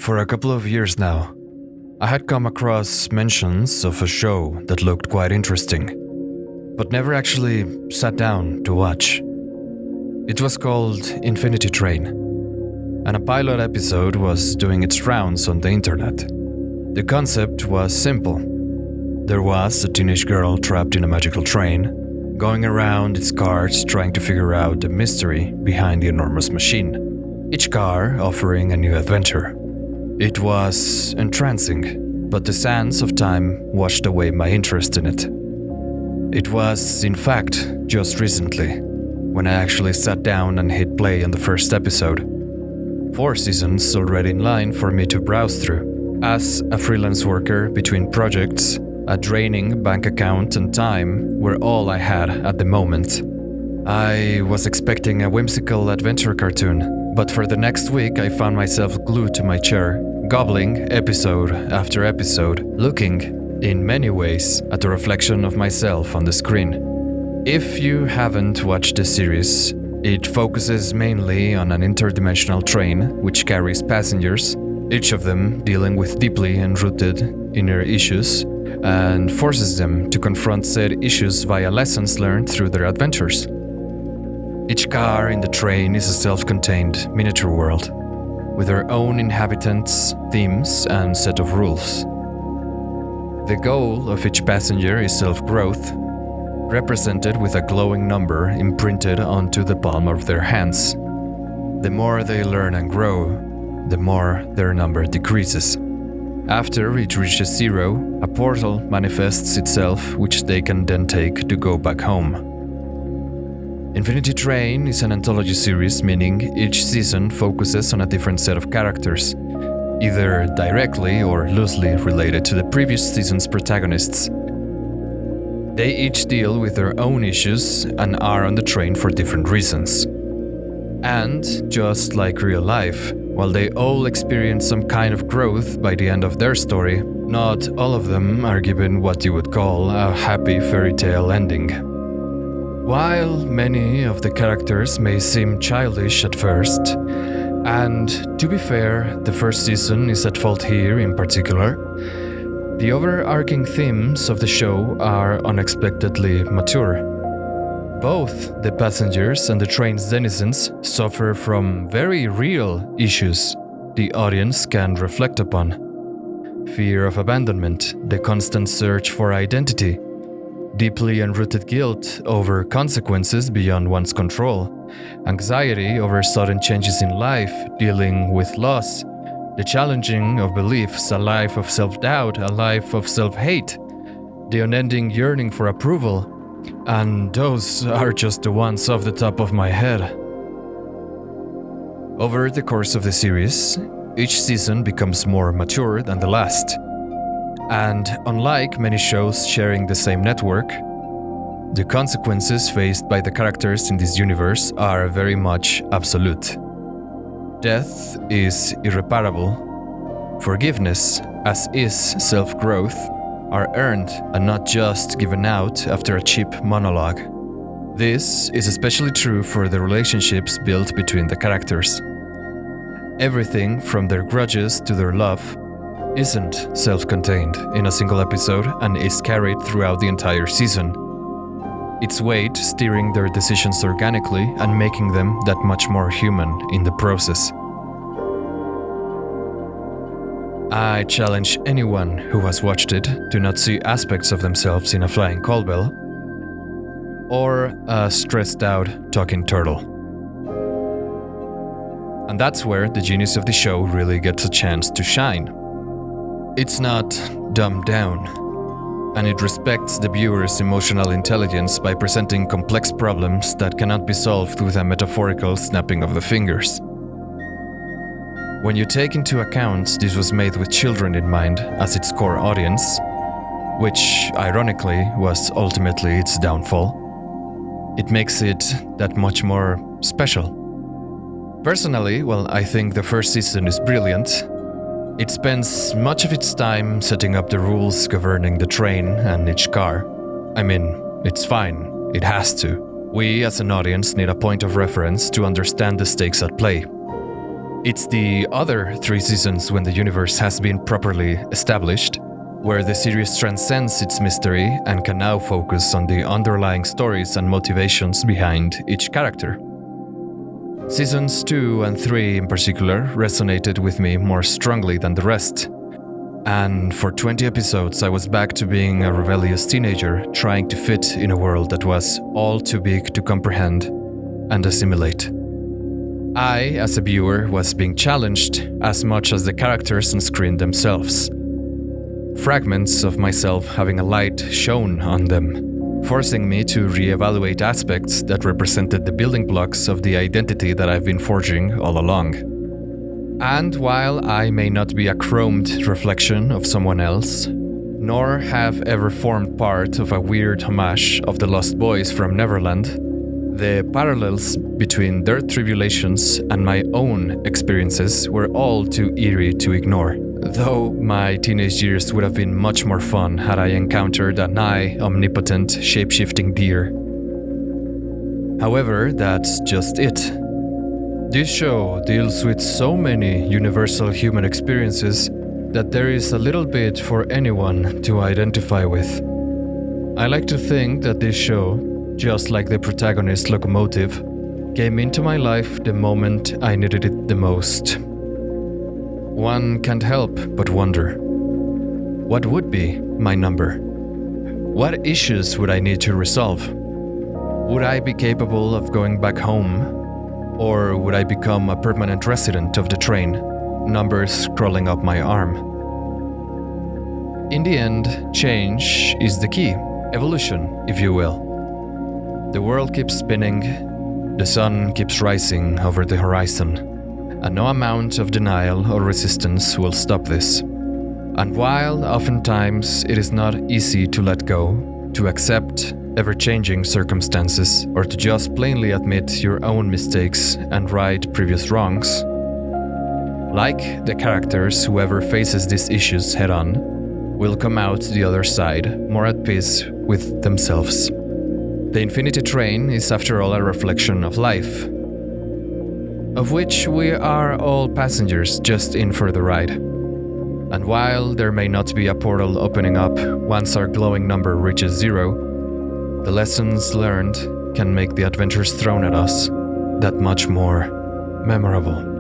For a couple of years now, I had come across mentions of a show that looked quite interesting, but never actually sat down to watch. It was called Infinity Train, and a pilot episode was doing its rounds on the internet. The concept was simple. There was a teenage girl trapped in a magical train, going around its cars trying to figure out the mystery behind the enormous machine, each car offering a new adventure. It was entrancing, but the sands of time washed away my interest in it. It was, in fact, just recently, when I actually sat down and hit play on the first episode. 4 seasons already in line for me to browse through. As a freelance worker between projects, a draining bank account and time were all I had at the moment. I was expecting a whimsical adventure cartoon, but for the next week I found myself glued to my chair, gobbling episode after episode, looking, in many ways, at the reflection of myself on the screen. If you haven't watched the series, it focuses mainly on an interdimensional train which carries passengers, each of them dealing with deeply enrooted inner issues, and forces them to confront said issues via lessons learned through their adventures. Each car in the train is a self-contained miniature world, with their own inhabitants, themes, and set of rules. The goal of each passenger is self-growth, represented with a glowing number imprinted onto the palm of their hands. The more they learn and grow, the more their number decreases. After it reaches 0, a portal manifests itself, which they can then take to go back home. Infinity Train is an anthology series, meaning each season focuses on a different set of characters, either directly or loosely related to the previous season's protagonists. They each deal with their own issues and are on the train for different reasons. And, just like real life, while they all experience some kind of growth by the end of their story, not all of them are given what you would call a happy fairy tale ending. While many of the characters may seem childish at first, and to be fair, the first season is at fault here in particular, the overarching themes of the show are unexpectedly mature. Both the passengers and the train's denizens suffer from very real issues the audience can reflect upon. Fear of abandonment, the constant search for identity, deeply enrooted guilt over consequences beyond one's control, anxiety over sudden changes in life, dealing with loss, the challenging of beliefs, a life of self-doubt, a life of self-hate, the unending yearning for approval, and those are just the ones off the top of my head. Over the course of the series, each season becomes more mature than the last. And unlike many shows sharing the same network, the consequences faced by the characters in this universe are very much absolute. Death is irreparable. Forgiveness, as is self-growth, are earned and not just given out after a cheap monologue. This is especially true for the relationships built between the characters. Everything from their grudges to their love isn't self-contained in a single episode and is carried throughout the entire season. Its weight steering their decisions organically and making them that much more human in the process. I challenge anyone who has watched it to not see aspects of themselves in a flying cowbell or a stressed-out talking turtle. And that's where the genius of the show really gets a chance to shine. It's not dumbed down, and it respects the viewer's emotional intelligence by presenting complex problems that cannot be solved with a metaphorical snapping of the fingers. When you take into account this was made with children in mind as its core audience, which ironically was ultimately its downfall, it makes it that much more special. Personally, well, I think the first season is brilliant. It spends much of its time setting up the rules governing the train and each car. I mean, it's fine, it has to. We as an audience need a point of reference to understand the stakes at play. It's the other 3 seasons when the universe has been properly established, where the series transcends its mystery and can now focus on the underlying stories and motivations behind each character. Seasons 2 and 3 in particular resonated with me more strongly than the rest. And for 20 episodes I was back to being a rebellious teenager trying to fit in a world that was all too big to comprehend and assimilate. I, as a viewer, was being challenged as much as the characters on screen themselves. Fragments of myself having a light shone on them, forcing me to re-evaluate aspects that represented the building blocks of the identity that I've been forging all along. And while I may not be a chromed reflection of someone else, nor have ever formed part of a weird homage of the Lost Boys from Neverland, the parallels between their tribulations and my own experiences were all too eerie to ignore. Though my teenage years would have been much more fun had I encountered a nigh omnipotent, shape-shifting deer. However, that's just it. This show deals with so many universal human experiences that there is a little bit for anyone to identify with. I like to think that this show, just like the protagonist locomotive, came into my life the moment I needed it the most. One can't help but wonder, what would be my number? What issues would I need to resolve? Would I be capable of going back home? Or would I become a permanent resident of the train, numbers crawling up my arm? In the end, change is the key, evolution, if you will. The world keeps spinning, the sun keeps rising over the horizon, and no amount of denial or resistance will stop this. And while oftentimes it is not easy to let go, to accept ever-changing circumstances, or to just plainly admit your own mistakes and right previous wrongs, like the characters, whoever faces these issues head-on will come out the other side more at peace with themselves. The Infinity Train is after all a reflection of life, of which we are all passengers just in for the ride. And while there may not be a portal opening up once our glowing number reaches 0, the lessons learned can make the adventures thrown at us that much more memorable.